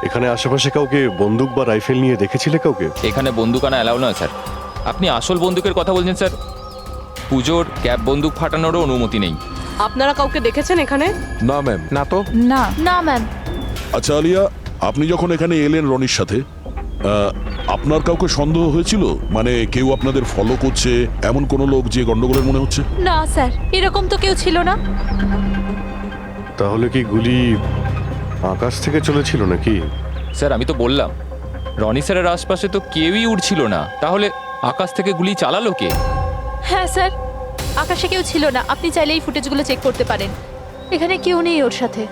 এখানে আশেপাশে কাউকে বন্দুক বা রাইফেল নিয়ে দেখেছিলে কাউকে? এখানে বন্দুক আনা অ্যালাউ নয় স্যার। আপনি আসল বন্দুকের কথা বলছেন স্যার? পুজোর ক্যাপ বন্দুক ফাটানোরও অনুমতি নেই। আপনারা কাউকে দেখেছেন এখানে? না ম্যাম। না তো। না না ম্যাম। আচ্ছা আলিয়া, আপনি যখন এখানে এলেন রনির সাথে, আপনার কাউকে সন্দেহ হয়েছিল? মানে কেউ আপনাদের ফলো করছে, এমন কোনো লোক যে গন্ডগোলের মনে হচ্ছে? না স্যার, এরকম তো কেউ ছিল না। তাহলে কি গুলি আকাশ থেকে চলেছিল নাকি? স্যার আমি তো বললাম, রনি স্যারের আশপাশে তো কেউই উড়ছিল না, তাহলে আকাশ থেকে গুলি চালালো কে? হ্যাঁ স্যার, আকাশে কেউ ছিল না। আপনি চাইলে এই ফুটেজগুলো চেক করতে পারেন। এখানে কেউ নেই ওর সাথে।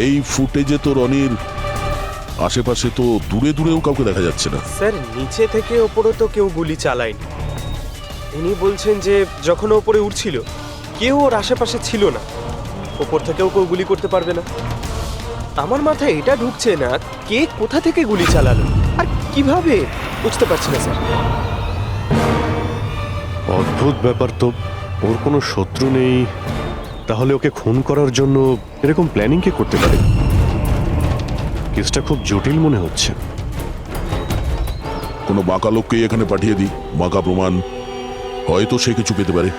এই ফুটেজে তো রনির আশেপাশে তো দূরে দূরেও কাউকে দেখা যাচ্ছে না। স্যার, নিচে থেকে ওপরে তো কেউ গুলি চালায়নি। ইনি বলছেন যে যখন ও ওপরে উঠছিল কেউ ওর আশেপাশে ছিল না, ওপর থেকেও কেউ গুলি করতে পারবে না। আমার মাথায় এটা ঢুকছে না, কে কোথা থেকে গুলি চালালো আর কিভাবে, বুঝতে পারছি না স্যার। অদ্ভুত ব্যাপার তো। ওর কোনো শত্রু নেই, তাহলে ওকে খুন করার জন্য এরকম প্ল্যানিং কে করতে পারে? কেসটা খুব জটিল মনে হচ্ছে। কোনো বাঁকা লোককে এখানে পাঠিয়ে দিই, বাঁকা প্রমাণ, হয়তো সে কিছু পেতে পারে।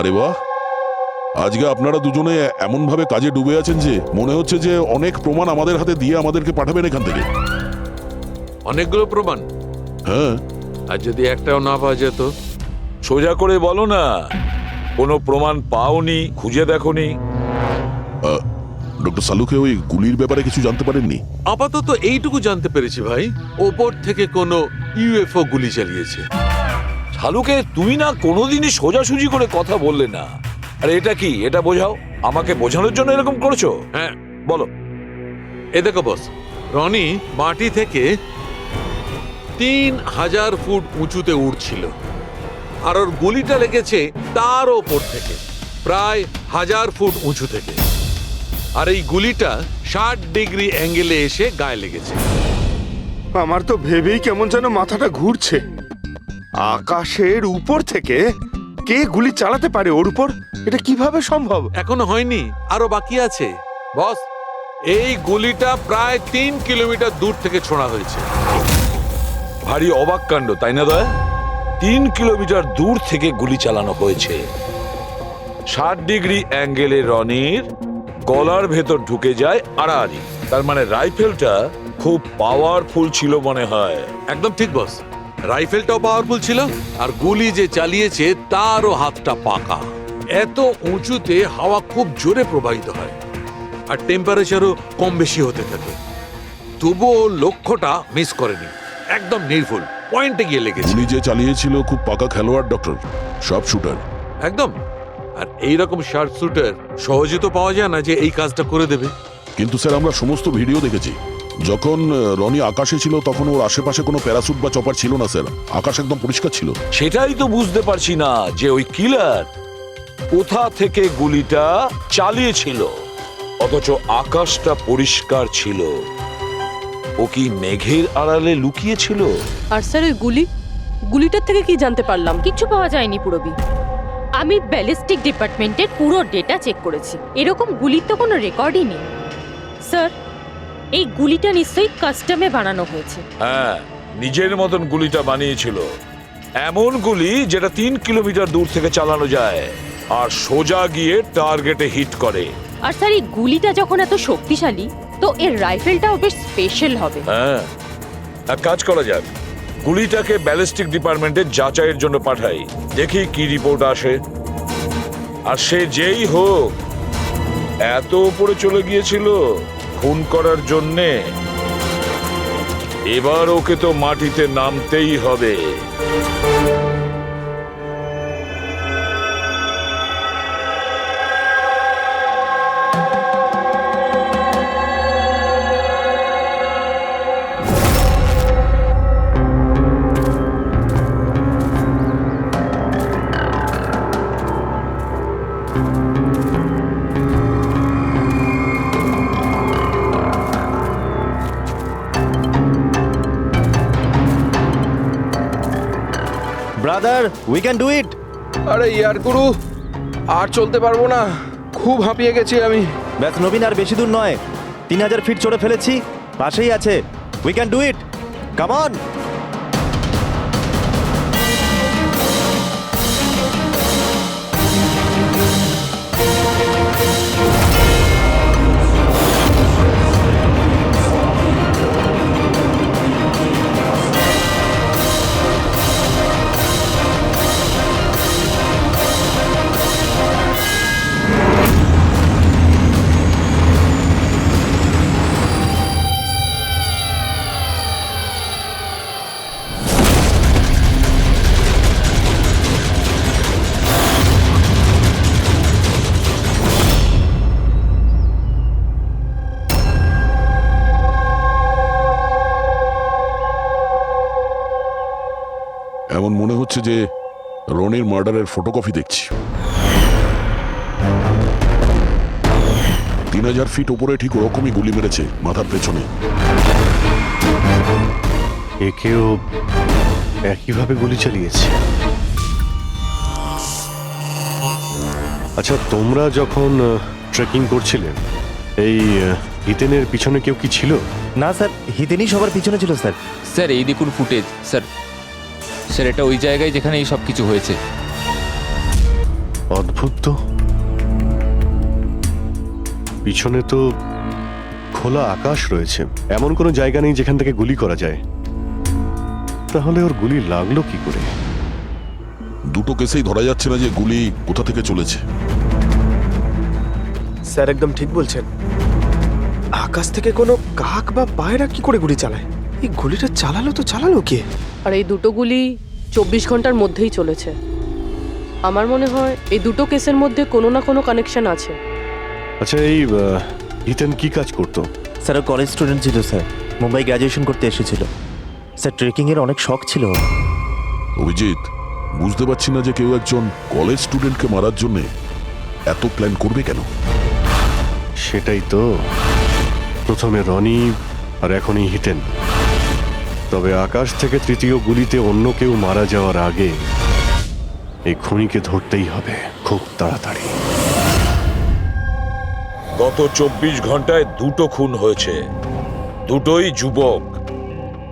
আরে বাহ, আজকে আপনারা দুজনে এমন ভাবে কাজে ডুবে আছেন যে মনে হচ্ছে যে অনেক প্রমাণ আমাদের হাতে দিয়ে আমাদেরকে পাঠাবেন এখান থেকে। অনেকগুলো প্রমাণ। হ্যাঁ, আর যদি একটাও না পাওয়া যেত? সোজা করে বলো না, কোনো প্রমাণ পাওনি, খুঁজে দেখোনি? ডক্টর সালুকে ওই গুলির ব্যাপারে কিছু জানতে পারেননি? আপাতত এইটুকু জানতে পেরেছি ভাই, ওপর থেকে কোনো ইউএফও গুলি চালিয়েছে। শালুকে তুমি না কোনোদিনই সোজাসুজি করে কথা বললে না। আরে এটা কি, এটা বোঝাও। আমাকে বোঝানোর জন্য এরকম করেছো? হ্যাঁ, বলো। এ দেখো বস, রনি মাটি থেকে 3000 ফুট উঁচুতে উঠছিল, আর ওর গুলিটা লেগেছে তার ওপর থেকে প্রায় 1000 ফুট উঁচু থেকে। আর এই গুলিটা 60 ডিগ্রি অ্যাঙ্গেলে এসে গায়ে লেগেছে। আমার তো ভেবেই কেমন যেন মাথাটা ঘুরছে। আকাশের উপর থেকে কে গুলি চালাতে পারে ওর উপর? এটা কিভাবে সম্ভব? এখনো হয়নি, আরো বাকি আছে বস। এই গুলিটা প্রায় 3 কিলোমিটার দূর থেকে ছোড়া হয়েছে। ভারী অবাক কাণ্ড, তাই না দয়া? 3 কিলোমিটার দূর থেকে গুলি চালানো হয়েছে। 60 ডিগ্রি অ্যাঙ্গেলে রনির গলার ভেতর ঢুকে যায় আড়াআড়ি। তার মানে রাইফেলটা খুব পাওয়ারফুল ছিল মনে হয়। একদম ঠিক বস, রাইফেলটাও পাওয়ারফুল ছিল, আর গুলি যে চালিয়েছে তারও হাতটা পাকা। এত উঁচুতে হাওয়া খুব জোরে প্রবাহিত হয়, আর টেম্পারেচারও কম বেশি হতে থাকে। তবুও লক্ষ্যটা মিস করেনি, একদম নির্ভুল পয়েন্টে গিয়ে লেগেছে। গুলি যে চালিয়েছিল খুব পাকা খেলোয়াড়, ডক্টর, সব শুটার। একদম। আর এইরকম শার্ট শুটার সহজে তো পাওয়া যায় না যে এই কাজটা করে দেবে। কিন্তু স্যার, আমরা সমস্ত ভিডিও দেখেছি। যখন রনি আকাশে ছিল তখন ওর আশেপাশে কোনো প্যারাসুট বা চপার ছিল না স্যার, আকাশ একদম পরিষ্কার ছিল। সেটাই তো বুঝতে পারছি না যে ওই কিলার কোথা থেকে গুলিটা চালিয়েছিল, অথচ আকাশটা পরিষ্কার ছিল। ও কি মেঘের আড়ালে লুকিয়েছিল? আর স্যার ওই গুলিটার থেকে কি জানতে পারলাম? কিচ্ছু পাওয়া যায়নি পুরবি। আমি ব্যালিস্টিক ডিপার্টমেন্টের পুরো ডেটা চেক করেছি, এরকম গুলির তো কোনো রেকর্ডই নেই। স্যার, এই গুলিটা নিশ্চয়ই কাস্টমে বানানো হয়েছে। হ্যাঁ, নিজের মতন গুলিটা বানিয়েছিল। এমন গুলি যেটা 3 কিলোমিটার দূর থেকে চালানো যায় আর সোজা গিয়ে টার্গেটে হিট করে। আর স্যার, এই গুলিটা যখন এত শক্তিশালী, তো এর রাইফেলটাও বেশ স্পেশাল হবে। হ্যাঁ, এক কাজ করা যাক, গুলিটাকে ব্যালিস্টিক ডিপার্টমেন্টে যাচাইয়ের জন্য পাঠাই, দেখি কি রিপোর্ট আসে। আর সে যেই হোক, এত উপরে চলে গিয়েছিল খুন করার জন্যে, এবার ওকে তো মাটিতে নামতেই হবে। ব্রাদার উই ক্যান ডু ইট। আরে ইয়ার গুরু, আর চলতে পারবো না, খুব হাঁপিয়ে গেছি আমি। ব্যাস নবীন, আর বেশি দূর নয়, 3000 ফিট চড়ে ফেলেছি, পাশেই আছে। We can do it, come on. এমন মনে হচ্ছে যে রনির মার্ডারের ফটোকপি দেখছি। 3000 ফিট উপরে ঠিক ওরকমই গুলি মেরেছে মাথার পেছনে। একেও একইভাবে গুলি চালিয়েছে। আচ্ছা, তোমরা যখন ট্রেকিং করছিলে, এই হিতেনের পিছনে কেউ কি ছিল? না স্যার, হিতেনই সবার পিছনে ছিল স্যার। স্যার এই দেখুন ফুটেজ। স্যার স্যার এটা ওই জায়গায় যেখানে এই সব কিছু হয়েছে। অদ্ভুত তো, পিছনে তো খোলা আকাশ রয়েছে, এমন কোনো জায়গা নেই যেখান থেকে গুলি করা যায়। তাহলে ওর গুলি লাগলো কি করে? দুটো কেসেই ধরা যাচ্ছে না যে গুলি কোথা থেকে চলেছে। স্যার একদম ঠিক বলছেন, আকাশ থেকে কোনো কাক বা পায়রা কি করে গুলি চালায়? এই গুলিটা চালালো কে? আর এই দুটো গুলি 24 ঘন্টার মধ্যেই চলেছে। আমার মনে হয় এই দুটো কেসের মধ্যে কোনো না কোনো কানেকশন আছে। আচ্ছা, এই হিতেন কি কাজ করতো? স্যার কলেজ স্টুডেন্ট ছিল স্যার, মুম্বাই গ্র্যাজুয়েশন করতে এসেছিল স্যার। ট্রেকিং এর অনেক শখ ছিল। অভিজিৎ, বুঝতে পারছি না যে কেউ একজন কলেজ স্টুডেন্টকে মারার জন্য এত প্ল্যান করবে কেন। সেটাই তো, প্রথমে রনি আর এখনই হিতেন। তবে আকাশ থেকে তৃতীয় গুলিতে অন্য কেউ মারা যাওয়ার আগে এই খুনিকে ধরতেই হবে খুব তাড়াতাড়ি। গত 24 ঘন্টায় দুটো খুন হয়েছে, দুটোই যুবক,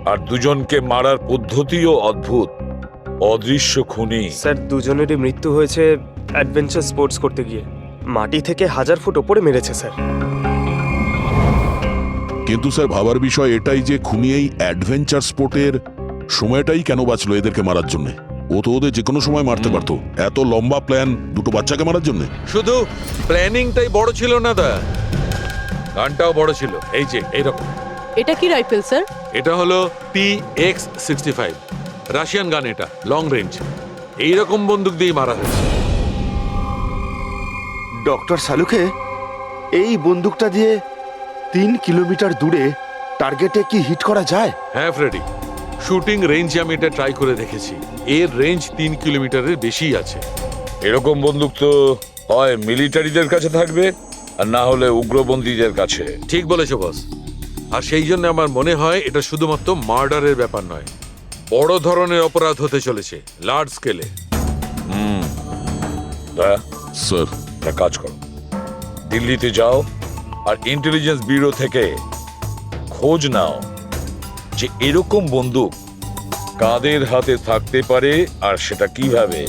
আর দুজনকে মারার পদ্ধতিও অদ্ভুত। অদৃশ্য খুনি। স্যার দুজনেরই মৃত্যু হয়েছে অ্যাডভেঞ্চার স্পোর্টস করতে গিয়ে। মাটি থেকে 1000 ফুট ওপরে মেরেছে স্যার। কিন্তু স্যার ভাবার বিষয় এটাই যে খুনি এই অ্যাডভেঞ্চার স্পোর্টের সময়টাই কেন বাঁচলো এদেরকে মারার জন্য? ও তো ওদের যে কোনো সময় মারতে পারতো। এত লম্বা প্ল্যান দুটো বাচ্চাকে মারার জন্য? শুধু প্ল্যানিংটাই বড় ছিল না দা, গানটাও বড় ছিল। এই যে এইরকম। এটা কি রাইফেল স্যার? এটা হলো PX-65 রাশিয়ান গান, এটা লং রেঞ্জ। এইরকম বন্দুক দিয়ে মারা হয়েছে। ডক্টর সালুকে, এই বন্দুকটা দিয়ে 3 কিলোমিটার দূরে টার্গেটে কি হিট করা যায়? হ্যাঁ ফ্রেডি, শুটিং রেঞ্জে আমি এটা ট্রাই করে দেখেছি। এর রেঞ্জ 3 কিলোমিটারের বেশিই আছে। এরকম বন্দুক তো হয় মিলিটারিদের কাছে থাকবে, আর না হলে উগ্রপন্থীদের কাছে। ঠিক বলেছো বস। আর সেই জন্য আমার মনে হয় এটা শুধুমাত্র মার্ডারের ব্যাপার নয়, বড় ধরনের অপরাধ হতে চলেছে, লার্জ স্কেলে। স্যার একটা কাজ করো, দিল্লিতে যাও আর ইন্টেলিজেন্স ব্যুরো থেকে খোঁজ নাও যে এরকম বন্দুক কাদের হাতে থাকতে পারে আর সেটা কিভাবে।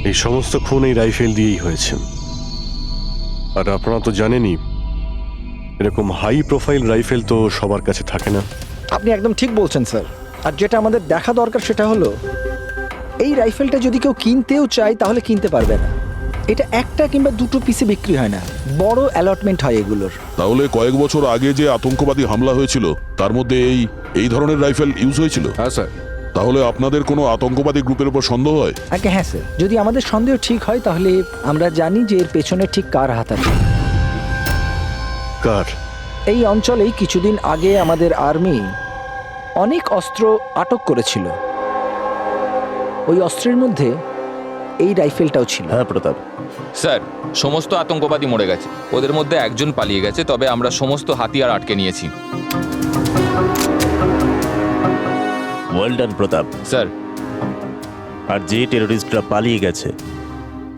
এই সমস্ত খুন এই রাইফেল দিয়েই হয়েছে। আর আপনারা তো জানেনই, এরকম হাই প্রোফাইল রাইফেল তো সবার কাছে থাকে না। আপনি একদম ঠিক বলছেন স্যার। আর যেটা আমাদের দেখা দরকার সেটা হলো এই রাইফেলটা যদি কেউ কিনতেও চায় তাহলে কিনতে পারবে না। এটা একটা কিংবা দুটো পিসে বিক্রি হয় না, বড় অ্যালটমেন্ট হয় এগুলোর। তাহলে কয়েক বছর আগে যে আতঙ্কবাদী হামলা হয়েছিল তার মধ্যে এই ধরনের রাইফেল ইউজ হয়েছিল? হ্যাঁ স্যার। তাহলে আপনাদের কোনো আতঙ্কবাদী গ্রুপের উপর সন্দেহ হয়? আগে হ্যাঁ স্যার, যদি আমাদের সন্দেহ ঠিক হয় তাহলে আমরা জানি যে এর পেছনে ঠিক কার হাত আছে। কার? এই অঞ্চলেই কিছুদিন আগে আমাদের আর্মি অনেক অস্ত্র আটক করেছিল। ওই অস্ত্রের মধ্যে এই রাইফেলটাও ছিল। হ্যাঁ প্রতাপ, স্যার, সমস্ত আতঙ্কবাদী মরে গেছে। ওদের মধ্যে একজন পালিয়ে গেছে, তবে আমরা সমস্ত হাতিয়ার আটকে নিয়েছি। ওয়েল ডান প্রতাপ। স্যার, আর যে টেররিস্টরা পালিয়ে গেছে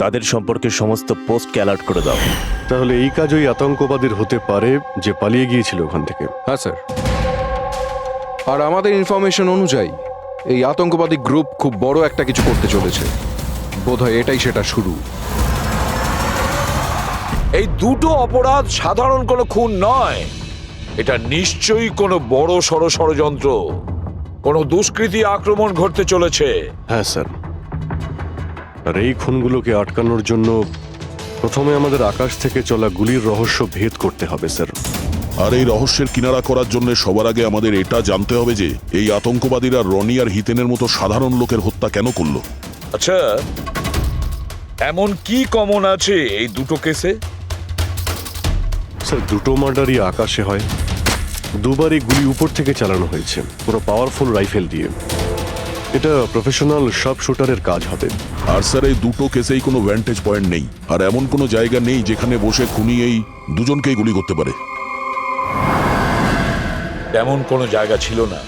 তাদের সম্পর্কে সমস্ত পোস্টকে অ্যালার্ট করে দাও। তাহলে এই কাজ ওই আতঙ্কবাদীর হতে পারে যে পালিয়ে গিয়েছিল ওখান থেকে। হ্যাঁ স্যার, আর আমাদের ইনফরমেশন অনুযায়ী এই আতঙ্কবাদী গ্রুপ খুব বড় একটা কিছু করতে চলেছে। বোধহয় এটাই সেটা শুরু। এই দুটো অপরাধ সাধারণ কোনো খুন নয়, এটা নিশ্চয়ই কোনো বড় সড় ষড়যন্ত্র। কোনো দুষ্কৃতী আক্রমণ ঘটতে চলেছে। হ্যাঁ স্যার, আর এই খুনগুলোকে আটকানোর জন্য প্রথমে আমাদের আকাশ থেকে চলা গুলির রহস্য ভেদ করতে হবে স্যার। আর এই রহস্যের কিনারা করার জন্য সবার আগে আমাদের এটা জানতে হবে যে এই আতঙ্কবাদীরা রনি আর হিতেনের মতো সাধারণ লোকের হত্যা কেন করলো। আচ্ছা, এমন কি কমন আছে এই দুটো কেসে? স্যার, দুটো মার্ডারই আকাশে হয়। দুবারই গুলি উপর থেকে চালানো হয়েছে, পুরো পাওয়ারফুল রাইফেল দিয়ে। এটা প্রফেশনাল সব শুটারের কাজ হবে। আর স্যার, এই দুটো কেসেই কোনো ভ্যান্টেজ পয়েন্ট নেই, আর এমন কোনো জায়গা নেই যেখানে বসে খুনি এই দুজনকেই গুলি করতে পারে। তেমন কোনো জায়গা ছিল না,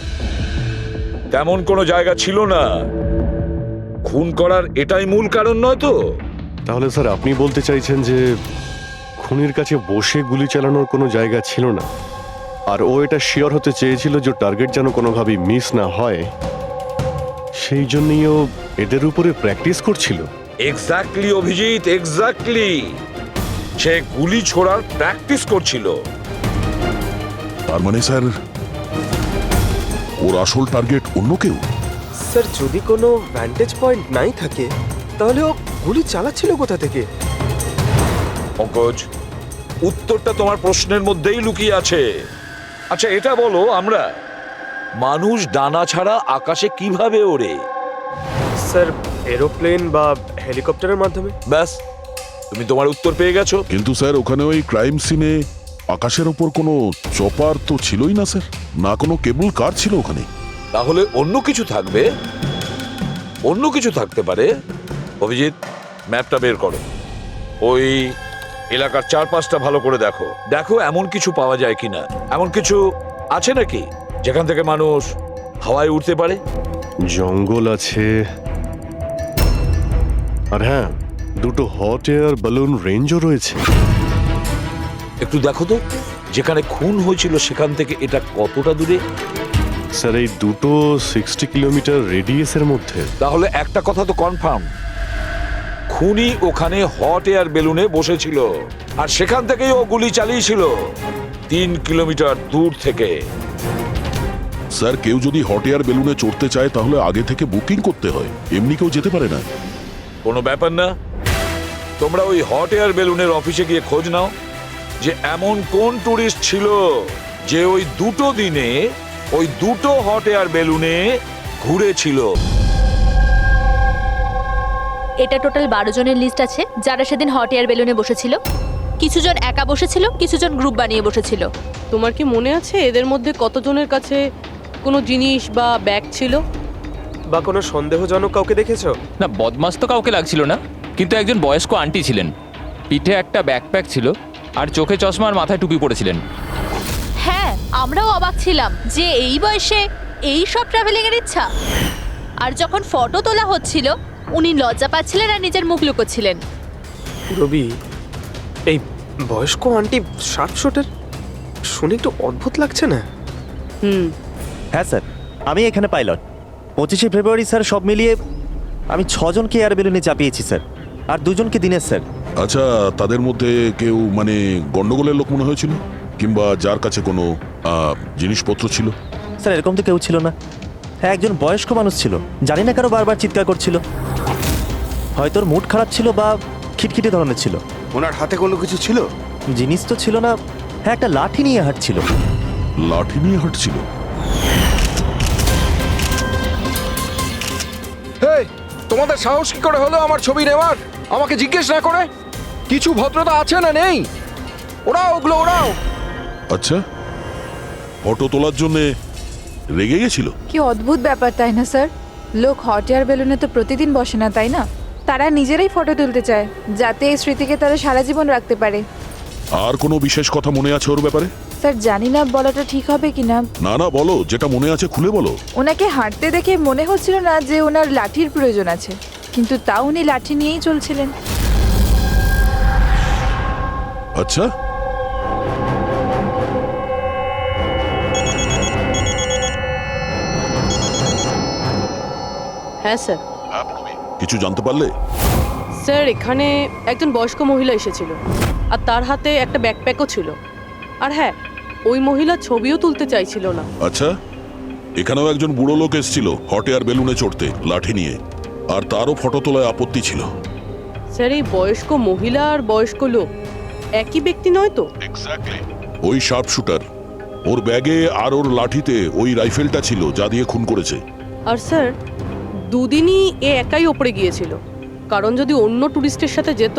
তেমন কোনো জায়গা ছিল না। খুন করার এটাই মূল কারণ নয় তো? তাহলে স্যার আপনি বলতে চাইছেন যে খুনির কাছে বসে গুলি চালানোর কোনো জায়গা ছিল না, আর ও এটা শিওর হতে চেয়েছিল যে টার্গেট যেন কোনোভাবেই মিস না হয়, সেই জন্যই ও এদের উপরে প্র্যাকটিস করছিল। Exactly Abhijit, exactly. সে গুলি ছোড়ার প্র্যাকটিস করছিল। তার মানে স্যার, ওর আসল টার্গেট অন্য কেউ। স্যার, যদি কোনো ভ্যান্টেজ পয়েন্ট নাই থাকে তাহলে ও গুলি চালাচ্ছিল কোথা থেকে? পঙ্কজ, উত্তরটা তোমার প্রশ্নের মধ্যেই লুকিয়ে আছে। আচ্ছা এটা বলো, আমরা মানুষ ডানা ছাড়া আকাশে কিভাবে ওড়ে? স্যার, এরোপ্লেন বা হেলিকপ্টারের মাধ্যমে। ব্যাস, তুমি তোমার উত্তর পেয়ে গেছো। কিন্তু স্যার, ওখানে ওই ক্রাইম সিনে আকাশের ওপর কোনো চপার তো ছিলই না স্যার, না কোনো কেবল কার ছিল ওখানে। তাহলে অন্য কিছু থাকবে, অন্য কিছু থাকতে পারে। অভিজিৎ, ম্যাপটা বের করো। ওই এলাকার চারপাশটা ভালো করে দেখো, দেখো এমন কিছু পাওয়া যায় কিনা। এমন কিছু আছে নাকি যেখান থেকে মানুষ হাওয়ায় উঠতে পারে? জঙ্গল আছে, আর হ্যাঁ, দুটো হট এয়ার বালুন রেঞ্জও রয়েছে। একটু দেখো তো, যেখানে খুন হয়েছিল সেখান থেকে এটা কতটা দূরে? স্যার, এই দুটো 60 কিলোমিটার রেডিয়াসের মধ্যে। তাহলে একটা কথা তো কনফার্ম, খুনি ওখানে হট এয়ার বেলুনে বসেছিল, আর সেখান থেকেই ও গুলি চালিয়েছিল 3 কিলোমিটার দূর থেকে। স্যার, কেউ যদি হট এয়ার বেলুনে চড়তে চায় তাহলে আগে থেকে বুকিং করতে হয়, এমনি কেউ যেতে পারে না। কোনো ব্যাপার না, তোমরা ওই হট এয়ার বেলুনের অফিসে গিয়ে খোঁজ নাও যে এমন কোন টুরিস্ট ছিল যে ওই দুটো দিনে ওই দুটো হট এয়ার বেলুনে ঘুরেছিল। এটা টোটাল 12 জনের লিস্ট আছে যারা সেদিন হট এয়ার বেলুনে বসেছিল। কিছু জন একা বসেছিল, কিছু জন গ্রুপ বানিয়ে বসেছিল। তোমার কি মনে আছে এদের মধ্যে কতজনের কাছে কোনো জিনিস বা ব্যাগ ছিল? বা কোনো সন্দেহজনক কাউকে দেখেছো? না, বদমাস তো কাউকে লাগছিল না, কিন্তু একজন বয়স্ক আন্টি ছিলেন। পিঠে একটা ব্যাকপ্যাক ছিল, আর চোখে চশমা আর মাথায় টুপি পরেছিলেন। হ্যাঁ, আমরাও অবাক ছিলাম যে এই বয়সে এই সব ট্রাভেলিং এর ইচ্ছা। আর যখন ফটো তোলা হচ্ছিল উনি লজ্জা পাচ্ছিলেন আর নিজের মুখ লুকোচ্ছিলেন। রবি, এই বয়স্ক আন্টি শার্প শুটের শুনে একটু অদ্ভুত লাগছে না? হ্যাঁ স্যার, আমি এখানে পাইলট। 25শে ফেব্রুয়ারি স্যার সব মিলিয়ে আমি 6 জনকে এয়ার বেলুনে চাপিয়েছি স্যার, আর 2 জনকে দিনের স্যার। আচ্ছা, তাদের মধ্যে কেউ মানে গন্ডগোলের লোক মনে হয়েছিল, কিংবা যার কাছে কোনো জিনিসপত্র ছিল? স্যার, এরকম তো কেউ ছিল না। হ্যাঁ, একজন বয়স্ক মানুষ ছিল, জানি না কেন বারবার চিৎকার করছিল। হয়তো ওর মুড খারাপ ছিল বা খিটখিটে ধরনের ছিল। ওনার হাতে কোনো কিছু ছিল? জিনিস তো ছিল না। হ্যাঁ, একটা লাঠি নিয়ে হাঁটছিল। লাঠি নিয়ে হাঁটছিল? হেই, তোমাদের সাহস কি করে হলো আমার ছবি নেওয়ার, আমাকে জিজ্ঞেস না করে? কিছু ভদ্রতা আছে না নেই? ওরাও ওগুলো ওরাও। আচ্ছা, ফটো তোলার জন্য রেগে গেছিল? কি অদ্ভুত ব্যাপার তাই না স্যার? লোক হট এয়ার বেলুনে তো প্রতিদিন বসে না, তাই না? তারা নিজেরাই ফটো তুলতে চায় যাতে এই স্মৃতিকে তারা সারা জীবন রাখতে পারে। আর কোনো বিশেষ কথা মনে আছে ওর ব্যাপারে? স্যার জানি না বলাটা ঠিক হবে কিনা। না না, বলো, যেটা মনে আছে খুলে বলো। ওনাকে হাঁটতে দেখে মনে হচ্ছিল না যে ওনার লাঠির প্রয়োজন আছে, কিন্তু তাও উনি লাঠি নিয়েই চলছিলেন। আচ্ছা, হ্যাঁ স্যার। কিছু জানতে পারলে? স্যার এখানে একজন বয়স্ক মহিলা এসেছিল, আর তার হাতে একটা ব্যাকপ্যাকও ছিল। আর হ্যাঁ, ওই মহিলা ছবিও তুলতে চাইছিল না। আচ্ছা, এখানেও একজন বুড়ো লোক এসেছিল হট এয়ার বেলুনে চড়তে লাঠি নিয়ে, আর তারও ফটো তোলায় আপত্তি ছিল। স্যার এই বয়স্ক মহিলা আর বয়স্ক লোক একই ব্যক্তি নয় তো? ওই শার্প শুটার, ওর ব্যাগে আর ওর লাঠিতে ওই রাইফেলটা ছিল যা দিয়ে খুন করেছে। আর স্যার দুদিনই এ একাই ওপরে গিয়েছিল, কারণ যদি অন্য টুরিস্টের সাথে যেত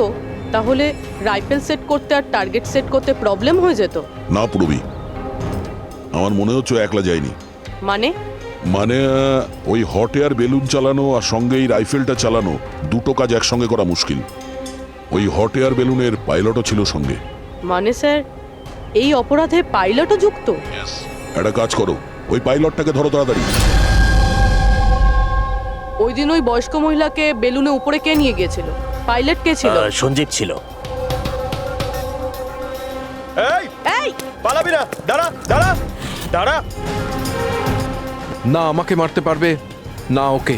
তাহলে রাইফেল সেট করতে আর টার্গেট সেট করতে প্রবলেম হয়ে যেত। না পুরবি, আমার মনে হচ্ছে একলা যায়নি। মানে ওই হট এয়ার বেলুন চালানো আর সঙ্গে এই রাইফেলটা চালানো দুটো কাজ একসঙ্গে করা মুশকিল। ওই হট এয়ার বেলুনের পাইলটও ছিল সঙ্গে। মানে স্যার এই অপরাধে পাইলটও যুক্ত? একটা কাজ করো, ওই পাইলটটাকে ধরো তাড়াতাড়ি। ওই দিন ওই বয়স্ক মহিলাকে বেলুনে উপরে কে নিয়ে গিয়েছিল? পাইলট কে ছিল? সঞ্জীব ছিল। এই পালাবি না, দাঁড়া দাঁড়া দাঁড়া। না আমাকে মারতে পারবে না ওকে।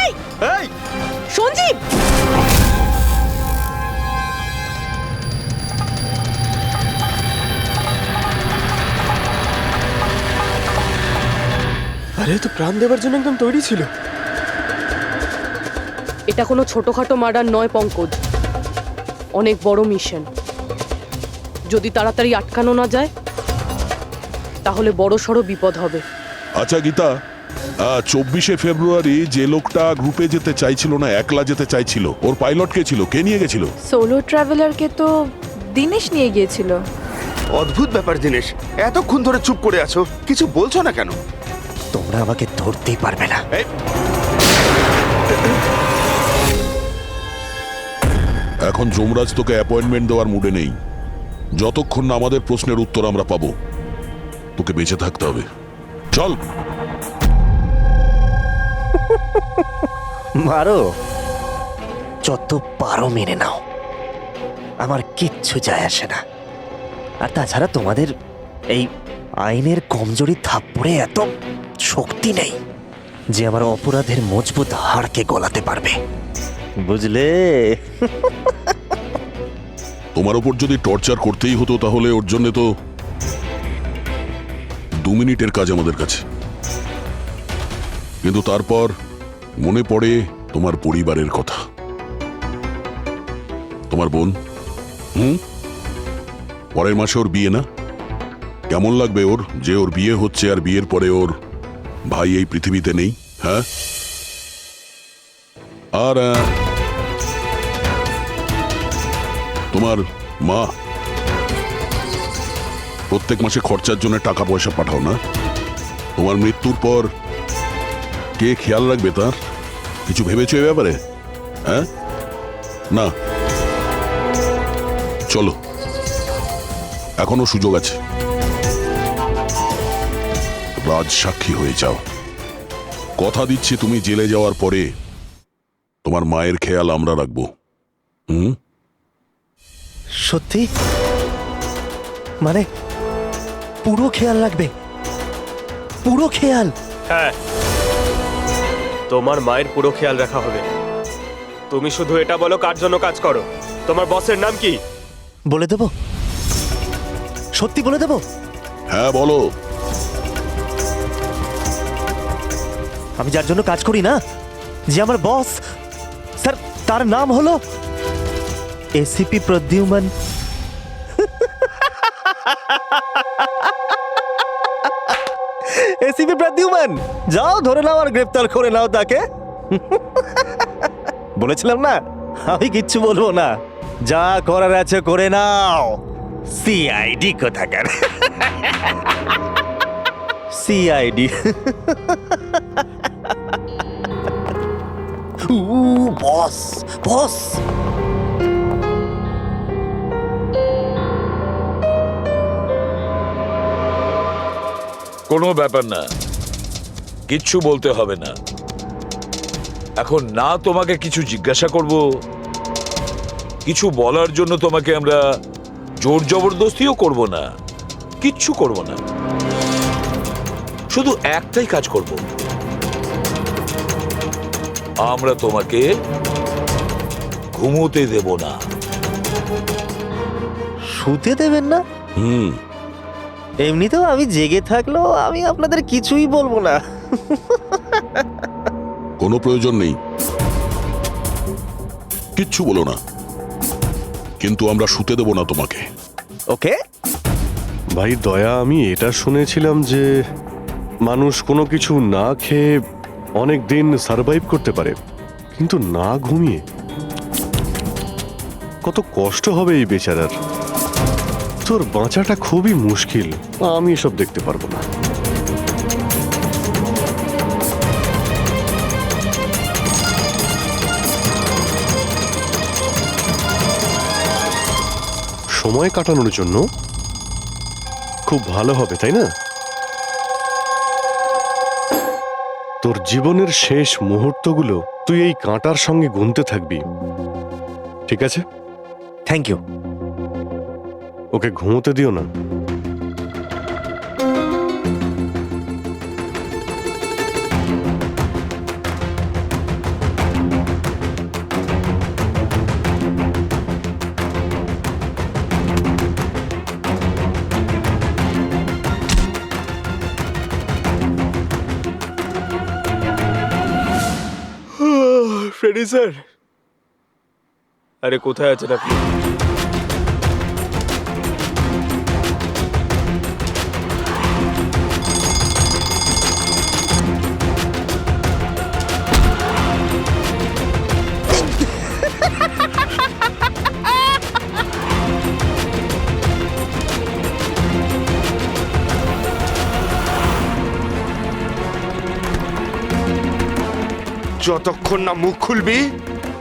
এই এই সঞ্জীব! আরে তো প্রাণ দেওয়ার জন্য একদম তৈরি ছিল। এটা কোনো ছোটখাটো মার্ডার নয় পঙ্কজ, অনেক বড় মিশন। যদি তাড়াতাড়ি আটকানো না যায় তাহলে বড় সড় বিপদ হবে। আচ্ছা গীতা, 24শে ফেব্রুয়ারি যে লোকটা গ্রুপে যেতে চাইছিল না, একলা যেতে চাইছিল, ওর পাইলট কে ছিল? কে নিয়ে গেছিল? সোলো ট্রাভেলারকে তো দিনেশ নিয়ে গিয়েছিল। অদ্ভুত ব্যাপার দিনেশ, এতক্ষণ ধরে চুপ করে আছো, কিছু বলছো না কেন? তোমরা আমাকে ধরতেই পারবে না। এখন যমরাজ তোকে অ্যাপয়েন্টমেন্ট দেওয়ার মুডে নেই। যতক্ষণ না আমাদের প্রশ্নের উত্তর আমরা পাবো, তোকে বেঁচে থাকতে হবে। চল। মারো, যত পারো মেনে নাও, আমার কিচ্ছু যায় আসে না। আর তাছাড়া তোমাদের এই আইনের কমজোরি থাপ্পড়ে এত শক্তি নেই যে আমার অপরাধের মজবুত হাড়কে গলাতে পারবে, বুঝলে? তোমার ওপর যদি টর্চার করতেই হতো তাহলে ওর জন্য তো 2 মিনিটের কাজ আমাদের কাছে। কিন্তু তারপর মনে পড়ে তোমার পরিবারের কথা, তোমার বোন। পরের মাসে ওর বিয়ে না? কেমন লাগবে ওর যে ওর বিয়ে হচ্ছে আর বিয়ের পরে ওর ভাই এই পৃথিবীতে নেই? হ্যাঁ, আর তোমার মা প্রত্যেক মাসে খরচার জন্য টাকা পয়সা পাঠাও না? তোমার মৃত্যুর পর কে খেয়াল রাখবে তার? কিছু ভেবেছো এ ব্যাপারে? হ্যাঁ, না। চলো, এখনো সুযোগ আছে, রাজ সাক্ষী হয়ে যাও। কথা দিচ্ছি তুমি জেলে যাওয়ার পরে তোমার মায়ের খেয়াল আমরা রাখবো। সত্যি? মানে পুরো খেয়াল রাখবে? পুরো খেয়াল? হ্যাঁ, তোমার মায়ের পুরো খেয়াল রাখা হবে। তুমি শুধু এটা বলো কার জন্য কাজ করো, তোমার বসের নাম কি? বলে দেবো? সত্যি বলে দেবো? হ্যাঁ বলো। আমি যার জন্য কাজ করি না, যে আমার বস, স্যার, তার নাম হলো এসিপি প্রদ্যুম্ন। এসিপি প্রদ্যুম্ন, যাও ধরে নাও আর গ্রেফতার করে নাও তাকে। বলেছিলাম না আমি কিচ্ছু বলবো না, যা করার আছে করে নাও। সিআইডি কোথাকার। সিআইডি। বস বস, কোনো ব্যাপার না, কিচ্ছু বলতে হবে না। এখন না তোমাকে কিছু জিজ্ঞাসা করব, কিছু বলার জন্য তোমাকে আমরা জোর জবরদস্তিও করব না, কিচ্ছু করব না। শুধু একটাই কাজ করব, আমরা তোমাকে ঘুমোতে দেব না। শুতে দেবেন না? এমনিতেও আমি জেগে থাকলেও আমি আপনাদের কিছুই বলবো না। কোনো প্রয়োজন নেই, কিচ্ছু বলো না, কিন্তু আমরা শুতে দেব না তোমাকে। ওকে ভাই দয়া, আমি এটা শুনেছিলাম যে মানুষ কোনো কিছু না খেয়ে অনেক দিন সার্ভাইভ করতে পারে, কিন্তু না ঘুমিয়ে। কত কষ্ট হবে এই বেচারার। তোর বাঁচাটা খুবই মুশকিল, আমি এসব দেখতে পারবো না। সময় কাটানোর জন্য খুব ভালো হবে, তাই না? তোর জীবনের শেষ মুহূর্তগুলো তুই এই কাঁটার সঙ্গে গুনতে থাকবি, ঠিক আছে? Thank you. ওকে ঘুমোতে দিও না। ফ্রেডি স্যার, আরে কোথায় আছেন আপনি? যতক্ষণ না মুখ খুলবি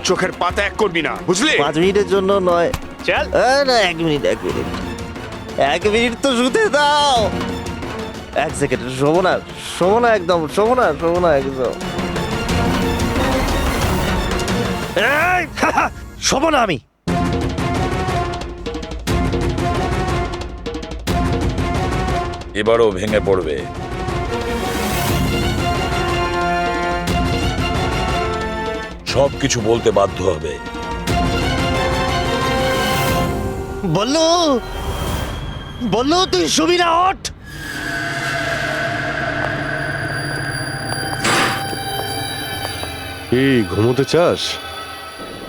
চোখের পাতা এক করবি না, বুঝলি? 5 মিনিটের জন্য নয়, চল। না 1 মিনিট, 1 মিনিট, 1 মিনিট তো শুতে দাও। 1 সেকেন্ড, শোবো না, শোবো না, একদম শোবো না, শোবো না একদম। এই, শোবো না আমি। এবারও ভেঙে পড়বে। সবকিছু বলতে বাধ্য হবে। বললু, বললু তুই শুবি না, ওঠ। এই ঘুমোতে চাস?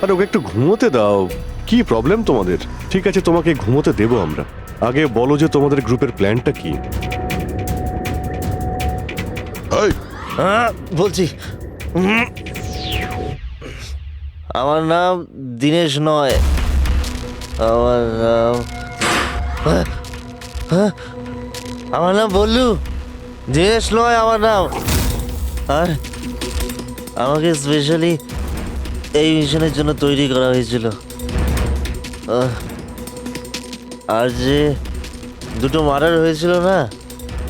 আরে ওকে একটু ঘুমোতে দাও। কি প্রবলেম তোমাদের? ঠিক আছে, তোমাকে ঘুমোতে দেবো আমরা। আগে বলো যে তোমাদের গ্রুপের প্ল্যানটা কি? বলছি, আমার নাম দীনেশ নয়, আমার নাম বললু, দীনেশ নয় আমার নাম। আর আমাকে স্পেশালি এই মিশনের জন্য তৈরি করা হয়েছিল। আর যে 2টো মার্ডার হয়েছিল না,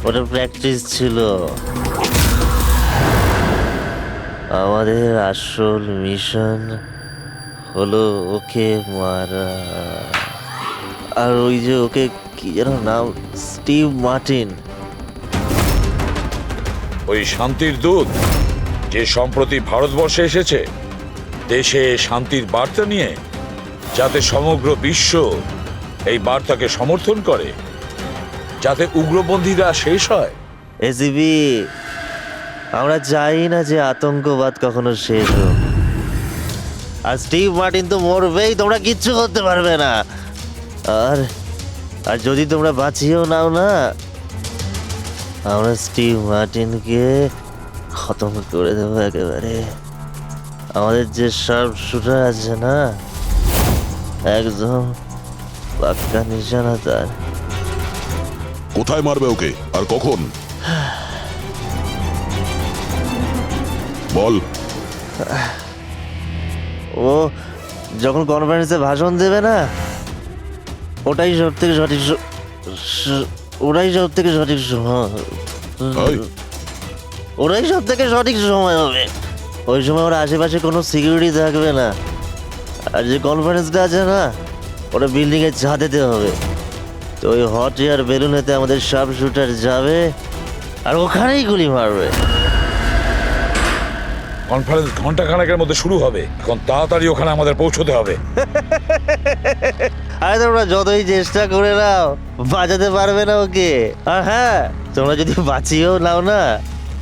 ওটা প্র্যাকটিস ছিল। আমাদের আসল মিশন হলো ওকে মারা। আর ওই যে ওকে কি যেন নাম, স্টিভ মার্টিন, ওই শান্তির দূত যে সম্প্রতি ভারতবর্ষে এসেছে দেশে শান্তির বার্তা নিয়ে, যাতে সমগ্র বিশ্ব এই বার্তাকে সমর্থন করে, যাতে উগ্রপন্থীরা শেষ হয়। এসিবি, আমরা চাই না যে আতঙ্কবাদ কখনো শেষ হোক। আর স্টিভ মার্টিন তো মরবেই, তোমরা কিচ্ছু করতে পারবে না। আর আর যদি তোমরা বাঁচিয়েও নাও না, আমরা স্টিভ মার্টিনকে খতম করে দেবো একেবারে। আমাদের যে শার্প শুটার আছে না, একদম পাক্কা নিশানা তার। কোথায় মারবে ওকে আর কখন? বল। ও যখন কনফারেন্সে ভাষণ দেবে না, ওটাই সব থেকে সঠিক ওটাই সব থেকে সঠিক সময়। এই, ওটাই সব থেকে সঠিক সময় হবে। ওই সময় ওর আশেপাশে কোনো সিকিউরিটি থাকবে না। আর যে কনফারেন্সটা আছে না, ওটা বিল্ডিংয়ের ছাদেতে হবে। তো ওই হট এয়ার বেলুনেতে আমাদের সাব শুটার যাবে আর ওখানেই গুলি মারবে। কনফারেন্স ঘন্টা খানেকের মধ্যে শুরু হবে, এখন তাড়াতাড়ি ওখানে আমাদের পৌঁছতে হবে। আরে তোমরা যতই চেষ্টা করে নাও, বাঁচাতে পারবে না ওকে। আর হ্যাঁ, তোমরা যদি বাঁচিয়েও নাও না,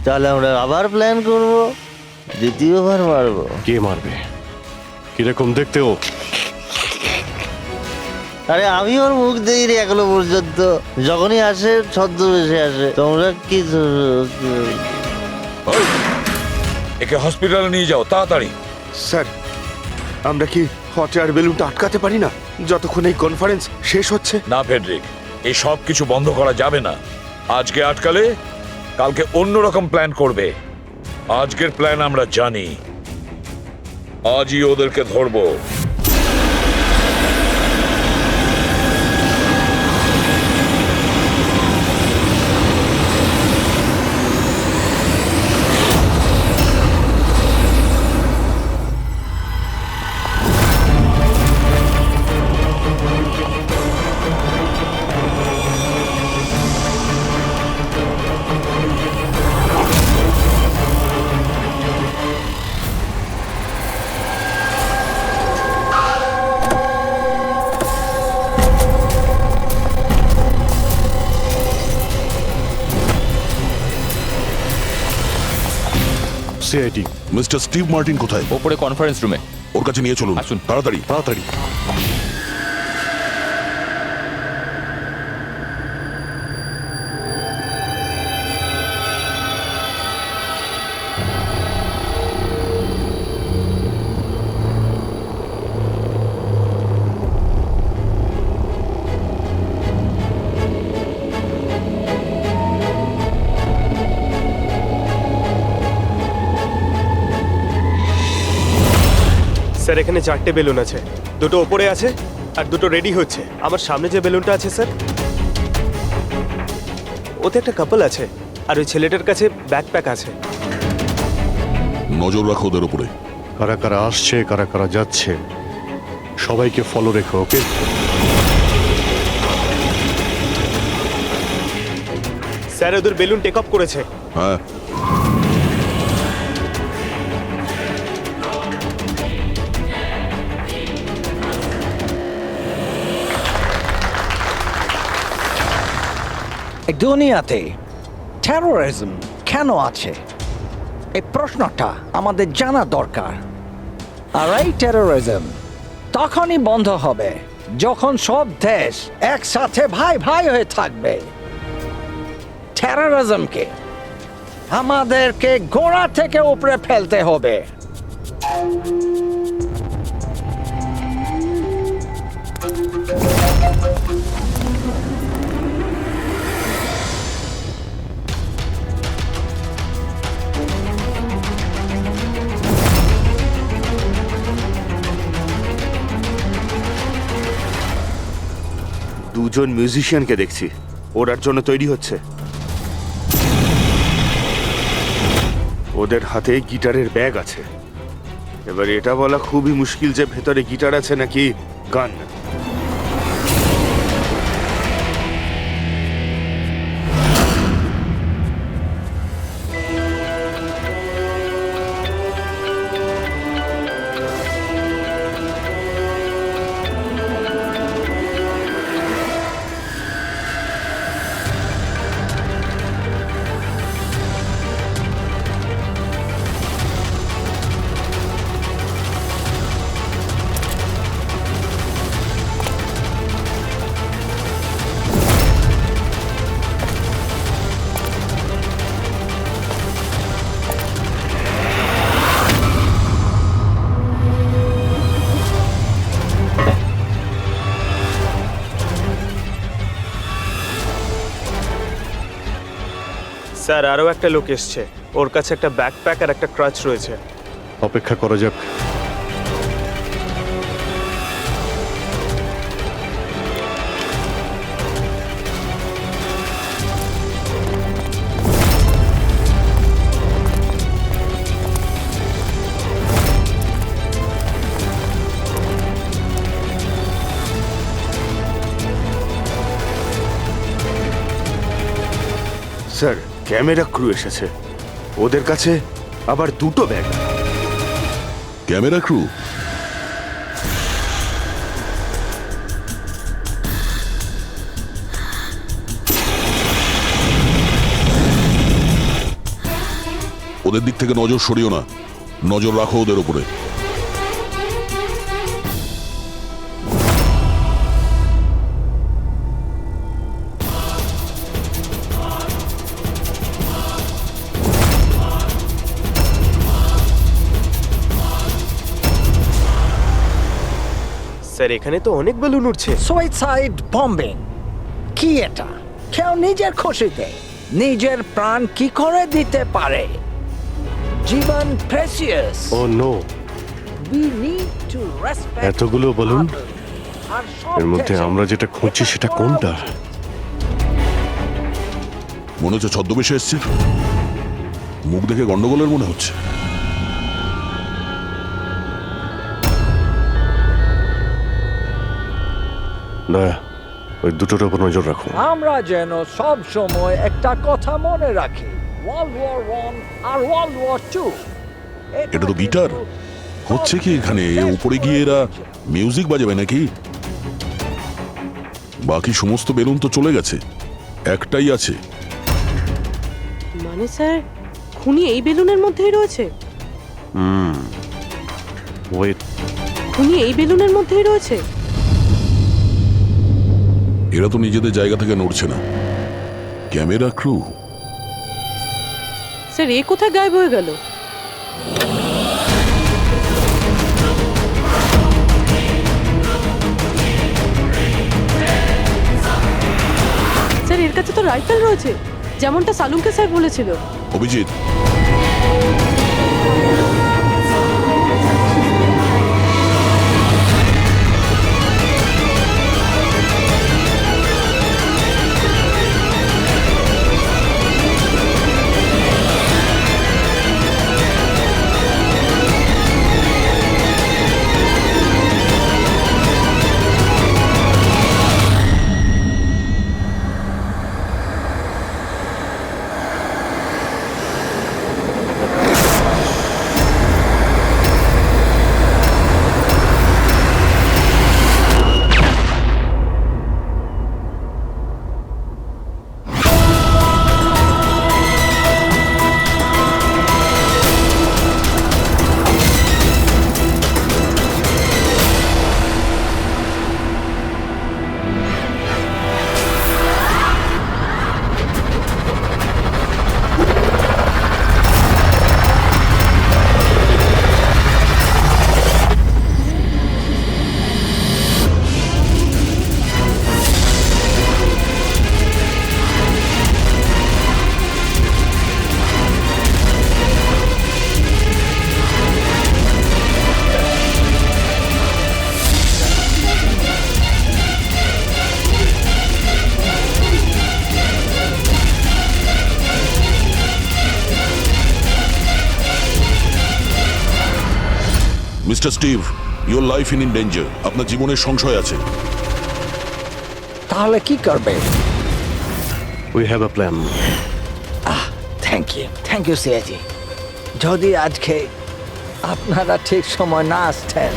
তাহলে আমরা আবার প্ল্যান করব, দ্বিতীয়বার মারবো। কে মারবে? কিরকম দেখতে ও? আরে আমি ওর মুখ দেখিনি এখনো পর্যন্ত। যখনই আসে ছদ্মবেশে আসে। তোমরা কি ওই, একে হসপিটালে নিয়ে যাও তাড়াতাড়ি। স্যার, আমরা কি হট এয়ার বেলুনটা আটকাতে পারি না যতক্ষণ এই কনফারেন্স শেষ হচ্ছে? না ফেডরিক, এই সব কিছু বন্ধ করা যাবে না। আজকে আটকালে কালকে অন্যরকম প্ল্যান করবে। আজকের প্ল্যান আমরা জানি, আজই ওদেরকে ধরবো। সিআইডি। মিস্টার স্টিভ মার্টিন কোথায়? ওপরে কনফারেন্স রুমে। ওর কাছে নিয়ে চলুন, আসুন। তাড়াতাড়ি। তাড়াতাড়ি। স্যার, এখানে 4টে বেলুন আছে। দুটো ওপরে আছে আর দুটো রেডি হচ্ছে। আমার সামনে যে বেলুনটা আছে স্যার, ওতে একটা কাপল আছে আর ওই ছেলেটার কাছে ব্যাকপ্যাক আছে। নজর রাখো ওদের উপরে। কারা কারা আসছে, কারা কারা যাচ্ছে, সবাইকে ফলো রেখো, ওকে? স্যার, ওদের বেলুন টেক অফ করেছে। হ্যাঁ, এই দুনিয়াতে টেরোরিজম কেন আছে, এই প্রশ্নটা আমাদের জানা দরকার। আর এই টেরোরিজম তখনই বন্ধ হবে যখন সব দেশ একসাথে ভাই ভাই হয়ে থাকবে। টেরোরিজমকে আমাদেরকে গোড়া থেকে উপরে ফেলতে হবে। দুজন মিউজিশিয়ানকে দেখছি, ওরার জন্য তৈরি হচ্ছে। ওদের হাতে গিটারের ব্যাগ আছে। এবার এটা বলা খুবই মুশকিল যে ভেতরে গিটার আছে নাকি গান। স্যার, আরও একটা লোক এসছে। ওর কাছে একটা ব্যাকপ্যাক আর একটা ক্রাচ রয়েছে। অপেক্ষা করা যাক। স্যার, ক্যামেরা ক্রু এসেছে। ওদের কাছে আবার দুটো ব্যাগ। Camera crew? ওদের দিক থেকে নজর সরিও না, নজর রাখো ওদের উপরে। স্যার, এখানে তো অনেক বেলুন উঠছে। সুইসাইড বম্বিং কি এটা? কেউ নিজের খুশিতে নিজের প্রাণ কি করে দিতে পারে? জীবন precious. Oh no, We need to respect এতগুলো বলুন, আর সব এর মধ্যে দেশে আমরা যেটা খুঁজছি সেটা কোনটা? মনে হচ্ছে ছদ্মবেশে এসছে। মুখ দেখে গন্ডগোলের মনে হচ্ছে। না, ওই দুটোর উপর নজর রাখো। আমরা যেন সব সময় একটা কথা মনে রাখি, ওয়ার্ল্ড ওয়ার 1 আর ওয়ার্ল্ড ওয়ার 2। এটা তো গিটার। হচ্ছে কি এখানে? উপরে গিয়ে এরা মিউজিক বাজাবে নাকি? বাকি সমস্ত বেলুন তো চলে গেছে, একটাই আছে। মানে স্যার, খুনি এই বেলুনের মধ্যেই রয়েছে? ওয়েট, খুনি এই বেলুনের মধ্যেই রয়েছে? এরা তো নিজেদের জায়গা থেকে নড়ছে না। Camera crew? স্যার, এ কোথায় গায়েব হয়ে গেল? স্যার, এর কাছে তো রাইফেল রয়েছে, যেমনটা সালুমকে স্যার বলেছিল। Abhijit, mister Steve, your life in danger. আপনার জীবনের সংশয় আছে। তাহলে কি করবে? We have a plan. Thank you সিয়াজি। যদি আজকে আপনারা ঠিক সময় না আসতেন,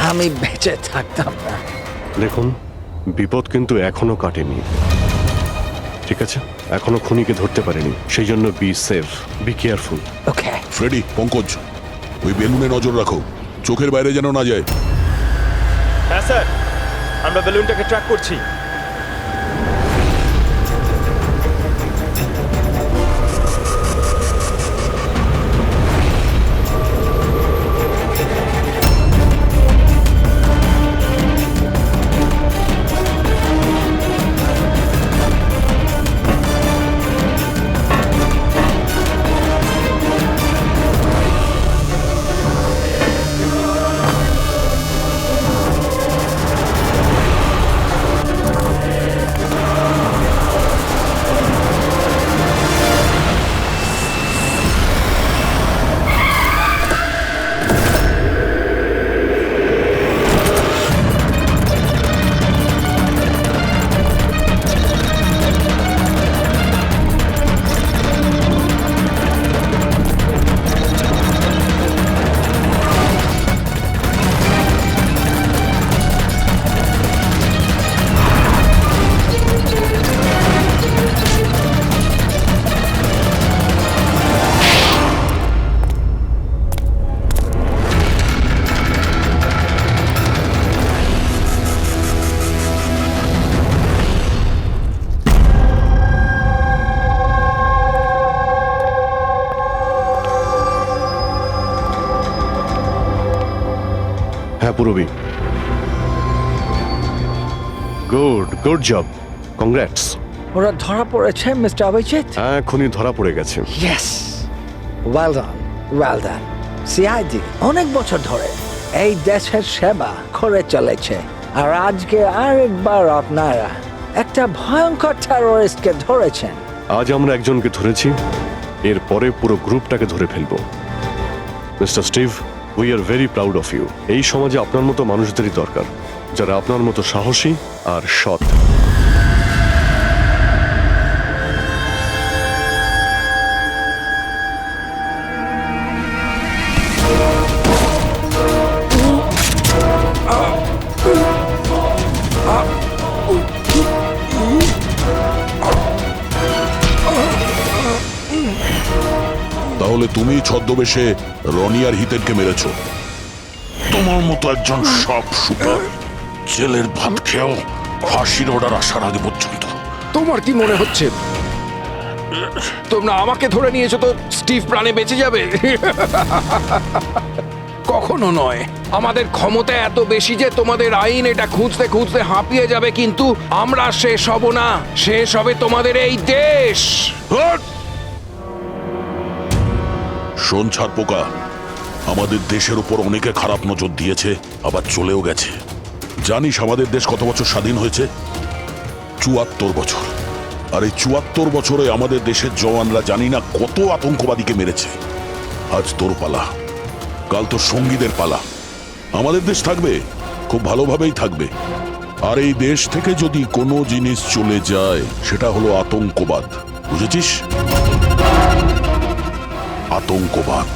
আমি বেঁচে থাকতাম না। দেখুন, বিপদ কিন্তু এখনো কাটেনি, ঠিক আছে? এখনো খুনিকে ধরতে পারেনি, সেই জন্য be safe, be careful. Okay Freddy, Pankaj, ওই বেলুনে নজর রাখো, চোখের বাইরে যেন না যায়। হ্যাঁ স্যার, আমরা বেলুনটাকে ট্র্যাক করছি। হ্যাঁ পুরবি। Good job, congrats. ওরা ধরা পড়েছে মিস্টার অভিজিৎ? হ্যাঁ, এখনই ধরা পড়ে গেছে। Yes, well done. সিআইডি অনেক বছর ধরে এই দেশের সেবা করে চলেছে, আর আজকে আরেকবার আপনারা একটা ভয়ঙ্কর টেররিস্টকে ধরেছেন। আজ আমরা একজনকে ধরেছি, এরপরে পুরো গ্রুপটাকে ধরে ফেলবো। Mister Steve, we are very proud of you. এই সমাজে আপনার মতো মানুষদেরই দরকার, যারা আপনার মতো সাহসী আর সৎ। তাহলে তুমি ছদ্মবেশে রনি আর হিতেনকে মেরেছো? তোমার মতো একজন সব সুপার জেলের ভাত খেয়েও ফাঁসির অর্ডার আসার আগে পর্যন্ত। তোমার কি মনে হচ্ছে তোমরা আমাকে ধরে নিয়েছো তো স্টিভ প্রাণে বেঁচে যাবে? কখনো নয়। আমাদের ক্ষমতা এত বেশি যে তোমাদের আইন এটা খুঁজতে খুঁজতে হাঁপিয়ে যাবে, কিন্তু আমরা শেষ হব না। শেষ হবে তোমাদের এই দেশ। শোন ছারপোকা, আমাদের দেশের উপর অনেকে খারাপ নজর দিয়েছে, আবার চলেও গেছে। জানিস আমাদের দেশ কত বছর স্বাধীন হয়েছে? ৭৪ বছর। আর এই ৭৪ বছরে আমাদের দেশের জওয়ানরা জানি না কত আতঙ্কবাদীকে মেরেছে। আজ তোর পালা, কাল তোর সঙ্গীদের পালা। আমাদের দেশ থাকবে, খুব ভালোভাবেই থাকবে। আর এই দেশ থেকে যদি কোনো জিনিস চলে যায়, সেটা হলো আতঙ্কবাদ। বুঝেছিস? আতঙ্কবাদ।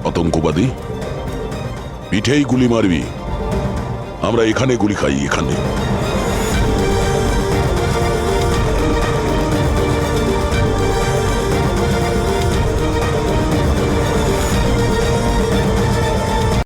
আতঙ্কবাদী, পিঠেই গুলি মারবি। আমরা এখানে গুলি খাই, এখানে।